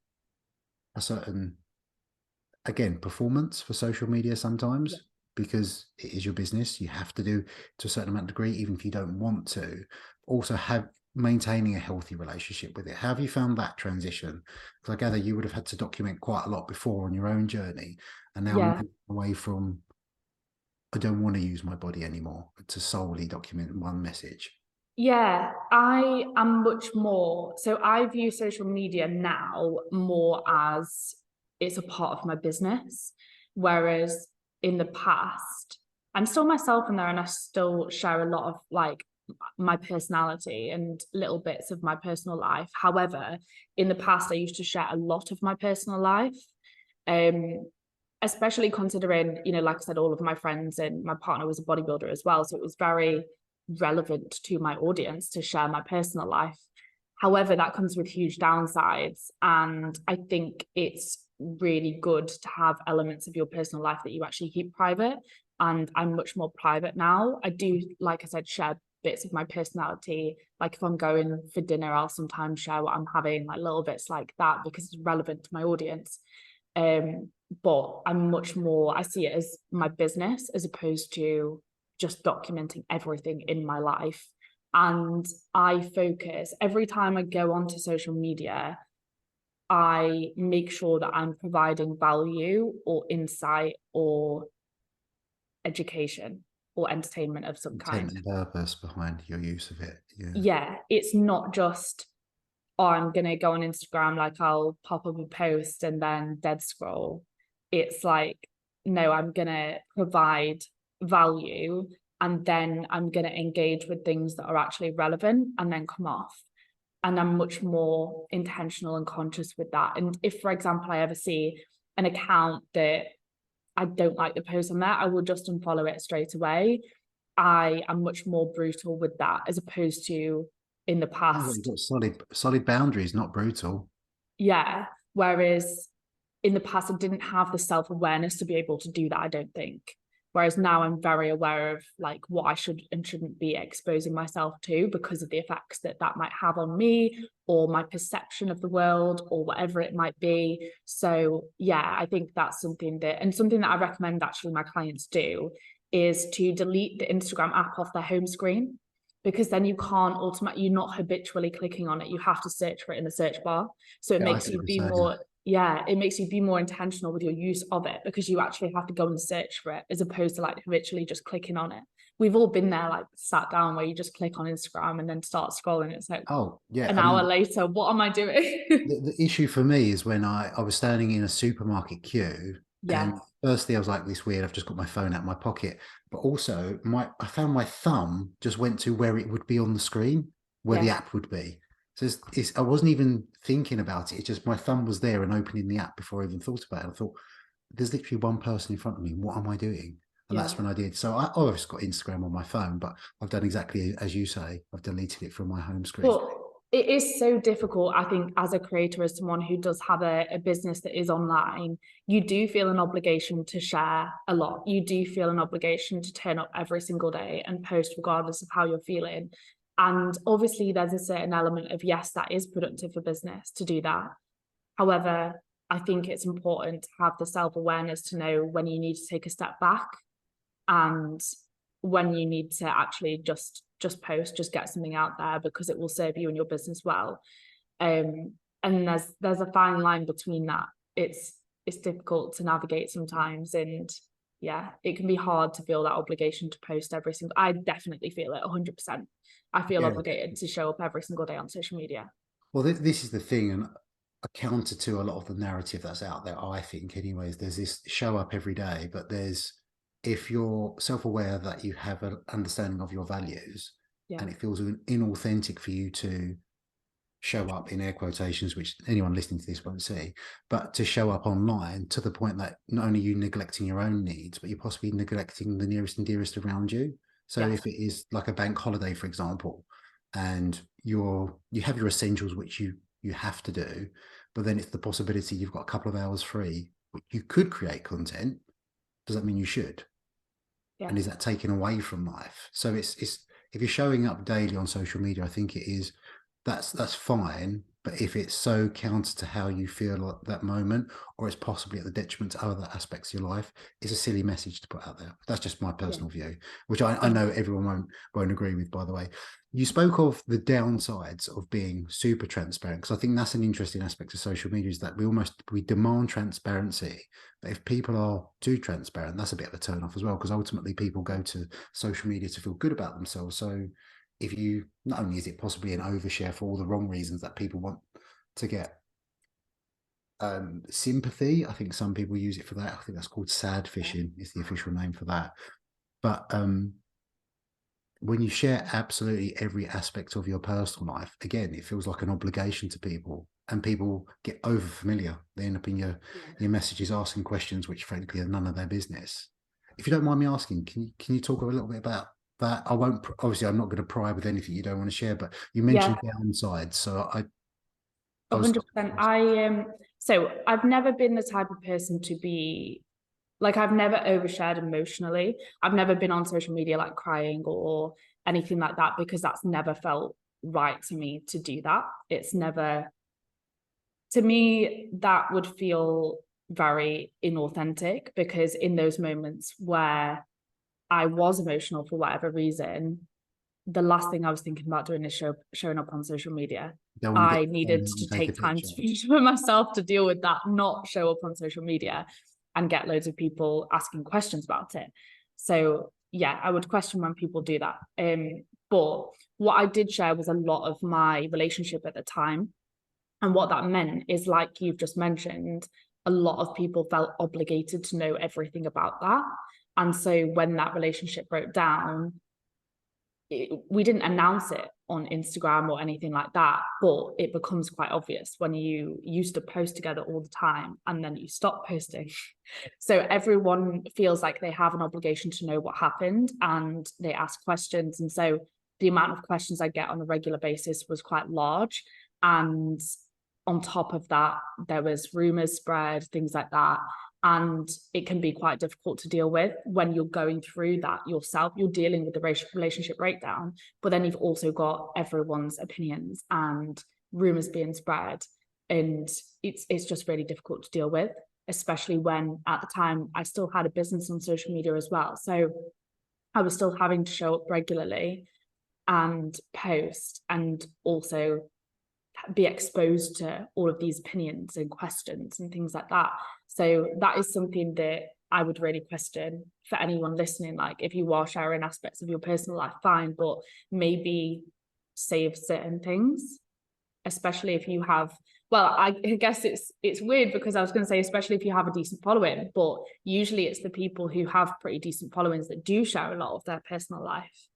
a certain, again, performance for social media sometimes, because it is your business. You have to do to a certain amount of degree, even if you don't want to. Also have maintaining a healthy relationship with it. How have you found that transition? Because I gather you would have had to document quite a lot before on your own journey, and now moving away from, I don't want to use my body anymore, to solely document one message. Yeah, I am much more. So I view social media now more as it's a part of my business. Whereas in the past, I'm still myself in there, and I still share a lot of like my personality and little bits of my personal life. However, in the past, I used to share a lot of my personal life. Especially considering, like I said, all of my friends and my partner was a bodybuilder as well. So it was very relevant to my audience to share my personal life. However, that comes with huge downsides. And I think it's really good to have elements of your personal life that you actually keep private. And I'm much more private now. I do, like I said, share bits of my personality. Like if I'm going for dinner, I'll sometimes share what I'm having, like little bits like that, because it's relevant to my audience. But I'm much more, I see it as my business as opposed to just documenting everything in my life. And I focus every time I go onto social media, I make sure that I'm providing value or insight or education or entertainment of some Intent kind. and purpose behind your use of it. Yeah, it's not just, oh, I'm going to go on Instagram, like I'll pop up a post and then dead scroll. It's like, no, I'm going to provide value and then I'm going to engage with things that are actually relevant and then come off. And I'm much more intentional and conscious with that. And if, for example, I ever see an account that I don't like the post on there, I will just unfollow it straight away. I am much more brutal with that as opposed to in the Sounds like you've past. got solid boundaries, not brutal. Yeah. Whereas in the past, I didn't have the self-awareness to be able to do that, I don't think. Whereas now I'm very aware of like what I should and shouldn't be exposing myself to because of the effects that that might have on me or my perception of the world or whatever it might be. So yeah, I think that's something that I recommend actually my clients do is to delete the Instagram app off their home screen, because then you can't you're not habitually clicking on it. You have to search for it in the search bar. So it Yeah, I makes get you what be you're saying. more, yeah, it makes you be more intentional with your use of it because you actually have to go and search for it as opposed to like habitually just clicking on it. We've all been there, like sat down where you just click on Instagram and then start scrolling. It's like Oh, yeah. an I hour mean, later, what am I doing? the issue for me is when I was standing in a supermarket queue, Yeah, and firstly I was like, this weird, I've just got my phone out of my pocket. But also I found my thumb just went to where it would be on the screen, where the yeah, app would be. So I wasn't even thinking about it. It's just my thumb was there and opening the app before I even thought about it. I thought, there's literally one person in front of me. What am I doing? And yeah. that's when I did. So I obviously got Instagram on my phone, but I've done exactly as you say. I've deleted it from my home screen. But it is so difficult, I think, as a creator, as someone who does have a business that is online, you do feel an obligation to share a lot. You do feel an obligation to turn up every single day and post regardless of how you're feeling. And obviously, there's a certain element of, yes, that is productive for business to do that. However, I think it's important to have the self-awareness to know when you need to take a step back and when you need to actually just post, just get something out there because it will serve you and your business well. And there's a fine line between that. It's difficult to navigate sometimes, and yeah, it can be hard to feel that obligation to post every single. I definitely feel it 100%. I feel Yeah. obligated to show up every single day on social media. Well, this is the thing, and a counter to a lot of the narrative that's out there, I think, anyways, there's this show up every day, but if you're self aware that you have an understanding of your values Yeah, and it feels inauthentic for you to show up in air quotations, which anyone listening to this won't see, but to show up online to the point that not only are you neglecting your own needs, but you're possibly neglecting the nearest and dearest around you. So yeah, if it is like a bank holiday, for example, and you have your essentials, which you have to do, but then it's the possibility you've got a couple of hours free, you could create content. Does that mean you should? yeah, And is that taken away from life? So it's if you're showing up daily on social media, I think it is that's fine. But if it's so counter to how you feel at that moment, or it's possibly at the detriment to other aspects of your life, it's a silly message to put out there. That's just my yeah. personal view, which I know everyone won't agree with, by the way. You spoke of the downsides of being super transparent, because I think that's an interesting aspect of social media, is that we demand transparency. But if people are too transparent, that's a bit of a turn off as well, because ultimately people go to social media to feel good about themselves. So if you, not only is it possibly an overshare for all the wrong reasons that people want to get sympathy, I think some people use it for that. I think that's called sad fishing is the official name for that. But when you share absolutely every aspect of your personal life, again, it feels like an obligation to people, and people get over familiar. They end up in your messages asking questions which frankly are none of their business. If you don't mind me asking, can you talk a little bit about that? I won't, obviously I'm not going to pry with anything you don't want to share, but you mentioned Yeah, downsides. So I was 100%. So I've never been the type of person to be like, I've never overshared emotionally. I've never been on social media like crying or anything like that because that's never felt right to me to do that. It's never, to me, that would feel very inauthentic because in those moments where I was emotional for whatever reason, the last thing I was thinking about doing is showing up on social media. Don't want to I get needed and to take a take time picture. for myself to deal with that, not show up on social media and get loads of people asking questions about it. So yeah, I would question when people do that. But what I did share was a lot of my relationship at the time. And what that meant is, like you've just mentioned, a lot of people felt obligated to know everything about that. And so when that relationship broke down, we didn't announce it on Instagram or anything like that, but it becomes quite obvious when you used to post together all the time and then you stop posting. So everyone feels like they have an obligation to know what happened, and they ask questions. And so the amount of questions I get on a regular basis was quite large. And on top of that, there was rumors spread, things like that. And it can be quite difficult to deal with when you're going through that yourself. You're dealing with the relationship breakdown, but then you've also got everyone's opinions and rumors being spread. And it's just really difficult to deal with, especially when at the time I still had a business on social media as well. So I was still having to show up regularly and post, and also be exposed to all of these opinions and questions and things like that. So that is something that I would really question for anyone listening. Like, if you are sharing aspects of your personal life, fine, but maybe save certain things, especially if you have, well, I guess it's weird because I was going to say, especially if you have a decent following, but usually it's the people who have pretty decent followings that do share a lot of their personal life.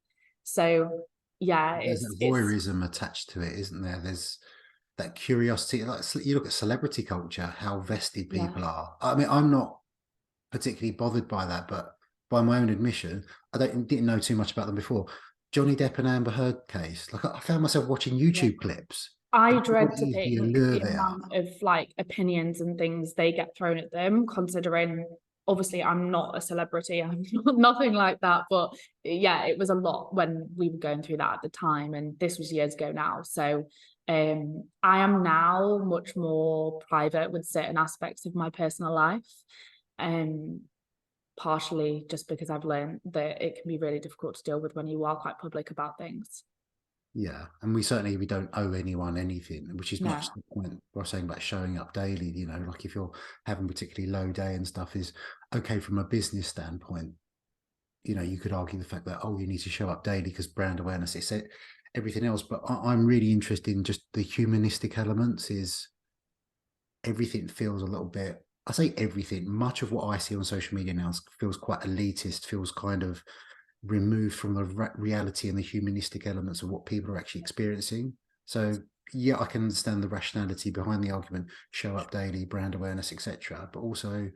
So yeah, There's that voyeurism attached to it, isn't there? There's that curiosity. Like, you look at celebrity culture, how vested yeah. people are. I mean, I'm not particularly bothered by that, but by my own admission, didn't know too much about them before. Johnny Depp and Amber Heard case. Like, I found myself watching Yeah. YouTube clips. I How dread to easy think allure the they are. amount of like opinions and things they get thrown at them, considering obviously I'm not a celebrity, I'm nothing like that. But yeah, it was a lot when we were going through that at the time, and this was years ago now. So I am now much more private with certain aspects of my personal life. Partially just because I've learned that it can be really difficult to deal with when you are quite public about things. Yeah, and we don't owe anyone anything, which is No. much the point I was saying about showing up daily. You know, like if you're having a particularly low day and stuff, is okay from a business standpoint. You know, you could argue the fact that, oh, you need to show up daily because brand awareness, it's everything else. But I'm really interested in just the humanistic elements. Is everything feels a little bit, I say everything, much of what I see on social media now feels quite elitist, feels kind of removed from the reality and the humanistic elements of what people are actually experiencing. So yeah, I can understand the rationality behind the argument, show up daily, brand awareness, etc. But also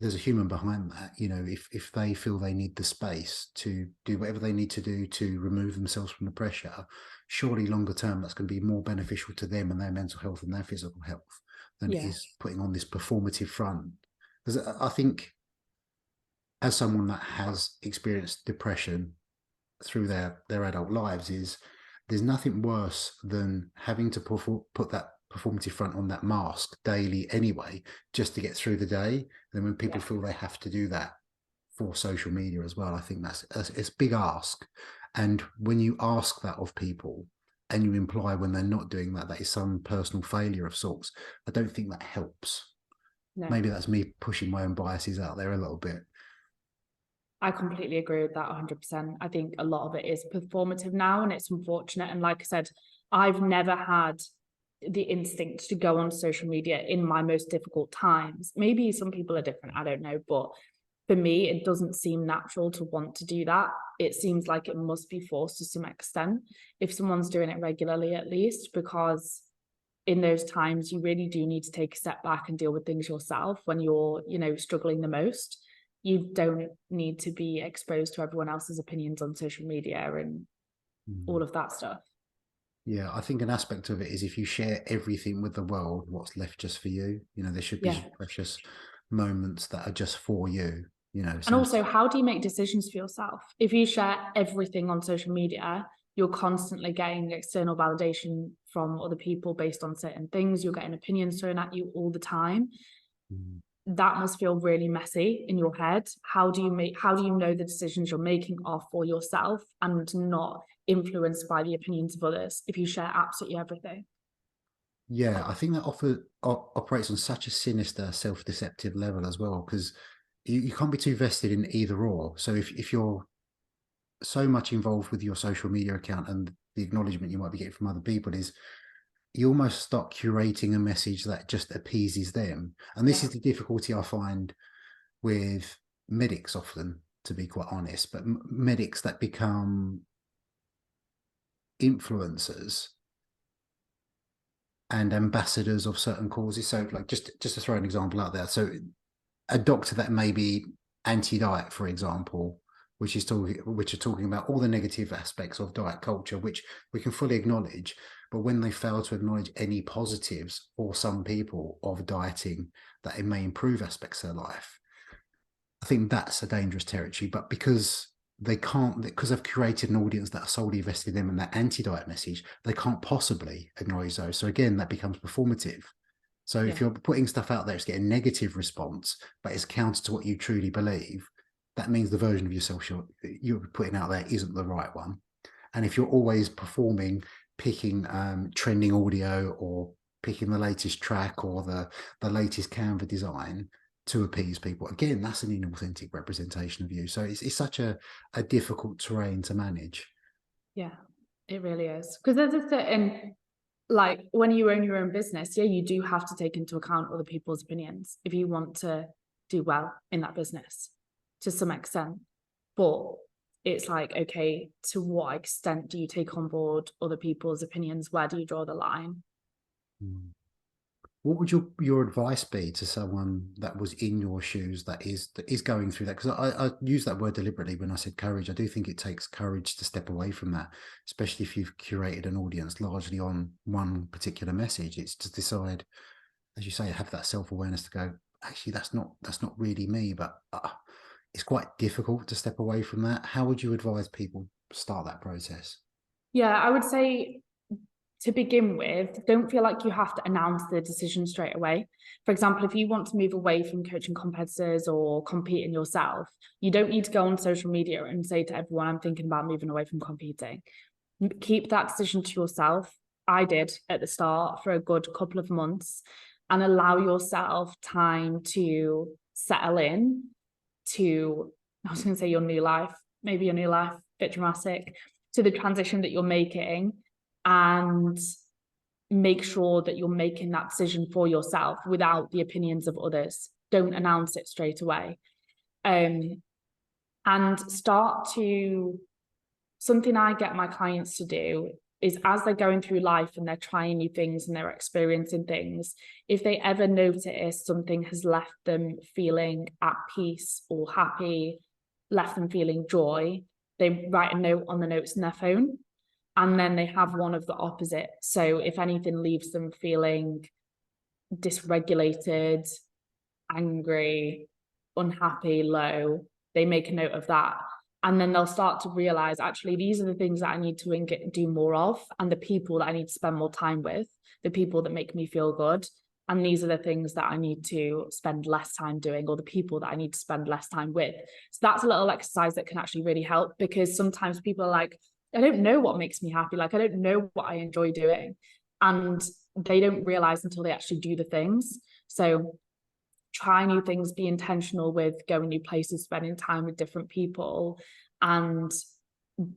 there's a human behind that. You know, if they feel they need the space to do whatever they need to do to remove themselves from the pressure, surely longer term that's going to be more beneficial to them and their mental health and their physical health than it Yeah. is putting on this performative front. Because I think, as someone that has experienced depression through their adult lives, is there's nothing worse than having to put that performative front on, that mask daily anyway, just to get through the day. And then when people feel they have to do that for social media as well, I think it's a big ask. And when you ask that of people and you imply when they're not doing that, that is some personal failure of sorts, I don't think that helps. No. Maybe that's me pushing my own biases out there a little bit. I completely agree with that 100%. I think a lot of it is performative now, and it's unfortunate. And like I said, I've never had the instinct to go on social media in my most difficult times. Maybe some people are different, I don't know. But for me, it doesn't seem natural to want to do that. It seems like it must be forced to some extent, if someone's doing it regularly at least, because in those times you really do need to take a step back and deal with things yourself when you're, struggling the most. You don't need to be exposed to everyone else's opinions on social media and all of that stuff. Yeah, I think an aspect of it is if you share everything with the world, what's left just for you? You know, there should be some precious moments that are just for you, you know. And also, how do you make decisions for yourself? If you share everything on social media, you're constantly getting external validation from other people based on certain things. You're getting opinions thrown at you all the time. that must feel really messy in your head. How do you know the decisions you're making are for yourself and not influenced by the opinions of others if you share absolutely everything? Yeah, I think that operates on such a sinister, self-deceptive level as well, because you can't be too vested in either or. So if you're so much involved with your social media account and the acknowledgement you might be getting from other people, is you almost start curating a message that just appeases them. And this is the difficulty I find with medics often, to be quite honest, but medics that become influencers and ambassadors of certain causes. So like just to throw an example out there. So a doctor that may be anti-diet, for example, which are talking about all the negative aspects of diet culture, which we can fully acknowledge. But when they fail to acknowledge any positives for some people of dieting, that it may improve aspects of their life, I think that's a dangerous territory. But because they've created an audience that are solely invested in them and that anti-diet message, they can't possibly acknowledge those. So again, that becomes performative. So if you're putting stuff out there, it's getting negative response, but it's counter to what you truly believe, that means the version of yourself you're putting out there isn't the right one. And if you're always performing, picking trending audio or picking the latest track or the latest Canva design to appease people, again, that's an inauthentic representation of you. So it's such a difficult terrain to manage. Yeah, it really is. Because there's a certain, like when you own your own business, you do have to take into account other people's opinions if you want to do well in that business to some extent. But it's like, okay, to what extent do you take on board other people's opinions? Where do you draw the line? What would your advice be to someone that was in your shoes that is going through that? Because I use that word deliberately when I said courage. I do think it takes courage to step away from that, especially if you've curated an audience largely on one particular message. It's to decide, as you say, have that self-awareness to go, actually, that's not really me. But it's quite difficult to step away from that. How would you advise people start that process? Yeah, I would say to begin with, don't feel like you have to announce the decision straight away. For example, if you want to move away from coaching competitors or competing yourself, you don't need to go on social media and say to everyone, I'm thinking about moving away from competing. Keep that decision to yourself. I did at the start for a good couple of months, and allow yourself time to settle in to, I was going to say your new life, maybe your new life, a bit dramatic, to the transition that you're making, and make sure that you're making that decision for yourself without the opinions of others. Don't announce it straight away. And start to, something I get my clients to do is, as they're going through life and they're trying new things and they're experiencing things, if they ever notice something has left them feeling at peace or happy, left them feeling joy, they write a note on the notes in their phone. And then they have one of the opposite. So if anything leaves them feeling dysregulated, angry, unhappy, low, they make a note of that. And then they'll start to realize, actually, these are the things that I need to do more of, and the people that I need to spend more time with, the people that make me feel good. And these are the things that I need to spend less time doing, or the people that I need to spend less time with. So that's a little exercise that can actually really help, because sometimes people are like, I don't know what makes me happy. Like, I don't know what I enjoy doing. And they don't realize until they actually do the things. So try new things, be intentional with going new places, spending time with different people, and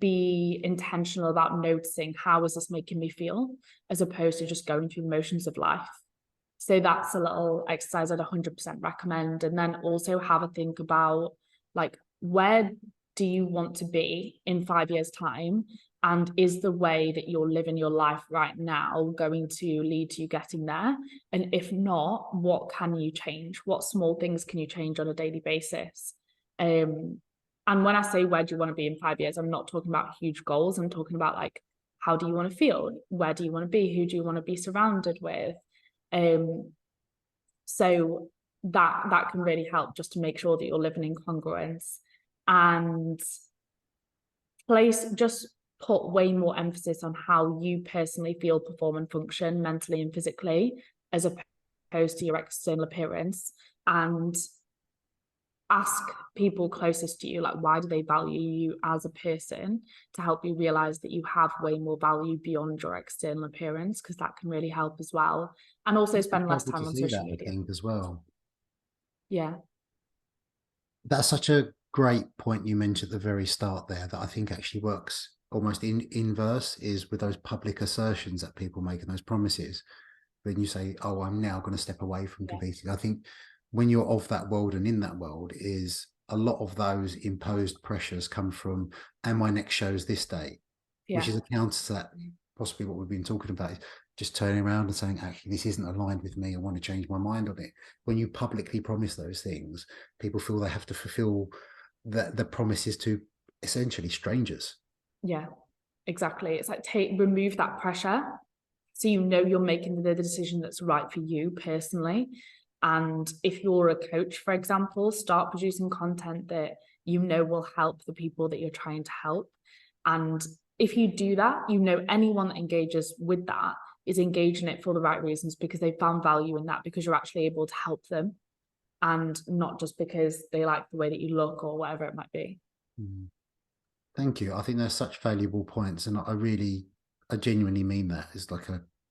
be intentional about noticing, how is this making me feel, as opposed to just going through the motions of life. So that's a little exercise I'd 100% recommend. And then also have a think about, like, where do you want to be in 5 years' time? And is the way that you're living your life right now going to lead to you getting there? And if not, what can you change? What small things can you change on a daily basis? And when I say where do you want to be in 5 years, I'm not talking about huge goals. I'm talking about, like, how do you want to feel? Where do you want to be? Who do you want to be surrounded with? So that can really help, just to make sure that you're living in congruence, and just put way more emphasis on how you personally feel, perform, and function mentally and physically, as opposed to your external appearance. and ask people closest to you, like, why do they value you as a person, to help you realize that you have way more value beyond your external appearance, because that can really help as well. And also It's spend less helpful time to on see social that, I media. think, as well. Yeah. That's such a great point you mentioned at the very start there, that I think actually works almost in inverse, is with those public assertions that people make and those promises. When you say, oh, I'm now going to step away from Yeah. competing, I think when you're of that world and in that world, is a lot of those imposed pressures come from, and my next show is this day, Yeah. which is a counter to that. Possibly what we've been talking about is just turning around and saying, actually, this isn't aligned with me. I want to change my mind on it. When you publicly promise those things, people feel they have to fulfill the promises to essentially strangers. Yeah, exactly. It's like remove that pressure, so you know you're making the decision that's right for you personally. And if you're a coach, for example, start producing content that you know will help the people that you're trying to help. And if you do that, you know anyone that engages with that is engaging it for the right reasons, because they found value in that, because you're actually able to help them, and not just because they like the way that you look or whatever it might be. Thank you. I think they're such valuable points, and I genuinely mean that. It's like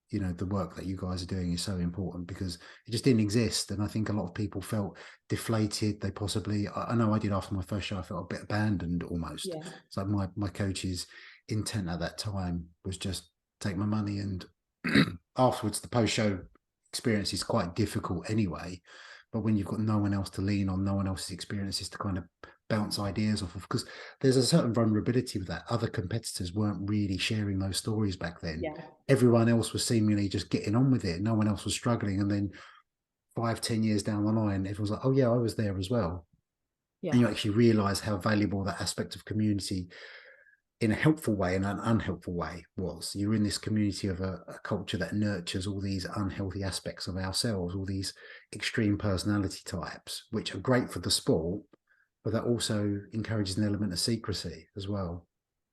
the work that you guys are doing is so important, because it just didn't exist, and I think a lot of people felt deflated. They possibly, I know I did after my first show, I felt a bit abandoned almost. Yeah. It's like my coach's intent at that time was just take my money, and afterwards the post show experience is quite difficult anyway. But when you've got no one else to lean on, no one else's experiences to kind of bounce ideas off of, because there's a certain vulnerability with that. Other competitors weren't really sharing those stories back then. Yeah. Everyone else was seemingly just getting on with it. No one else was struggling. And then 5-10 years down the line, everyone's like, oh yeah, I was there as well. Yeah. And you actually realize how valuable that aspect of community, in a helpful way and an unhelpful way, was. You're in this community of a culture that nurtures all these unhealthy aspects of ourselves, all these extreme personality types, which are great for the sport, but that also encourages an element of secrecy as well.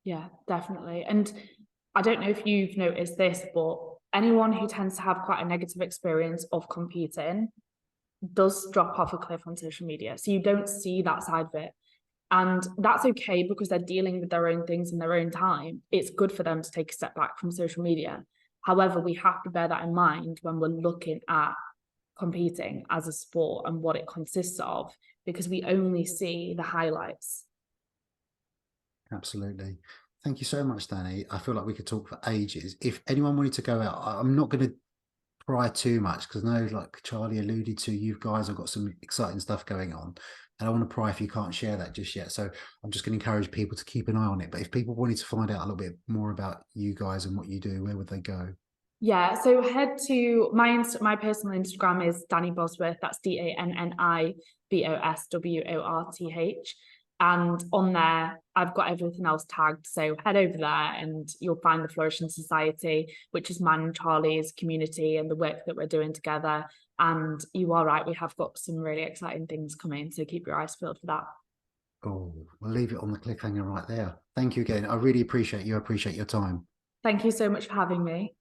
Yeah, definitely. And I don't know if you've noticed this, but anyone who tends to have quite a negative experience of competing does drop off a cliff on social media. So you don't see that side of it. And that's okay, because they're dealing with their own things in their own time. It's good for them to take a step back from social media. However, we have to bear that in mind when we're looking at competing as a sport and what it consists of, because we only see the highlights. Absolutely. Thank you so much, Danny. I feel like we could talk for ages. If anyone wanted to go out, I'm not going to pry too much, because I know, like Charlie alluded to, you guys have got some exciting stuff going on. And I want to pry if you can't share that just yet. So I'm just going to encourage people to keep an eye on it. But if people wanted to find out a little bit more about you guys and what you do, where would they go? Yeah, so head to my personal Instagram is Danni Bosworth. That's DANNIBOSWORTH. And on there, I've got everything else tagged. So head over there and you'll find the Flourishing Society, which is mine and Charlie's community and the work that we're doing together. And you are right, we have got some really exciting things coming. So keep your eyes peeled for that. Oh, we'll leave it on the cliffhanger right there. Thank you again. I really appreciate you. I appreciate your time. Thank you so much for having me.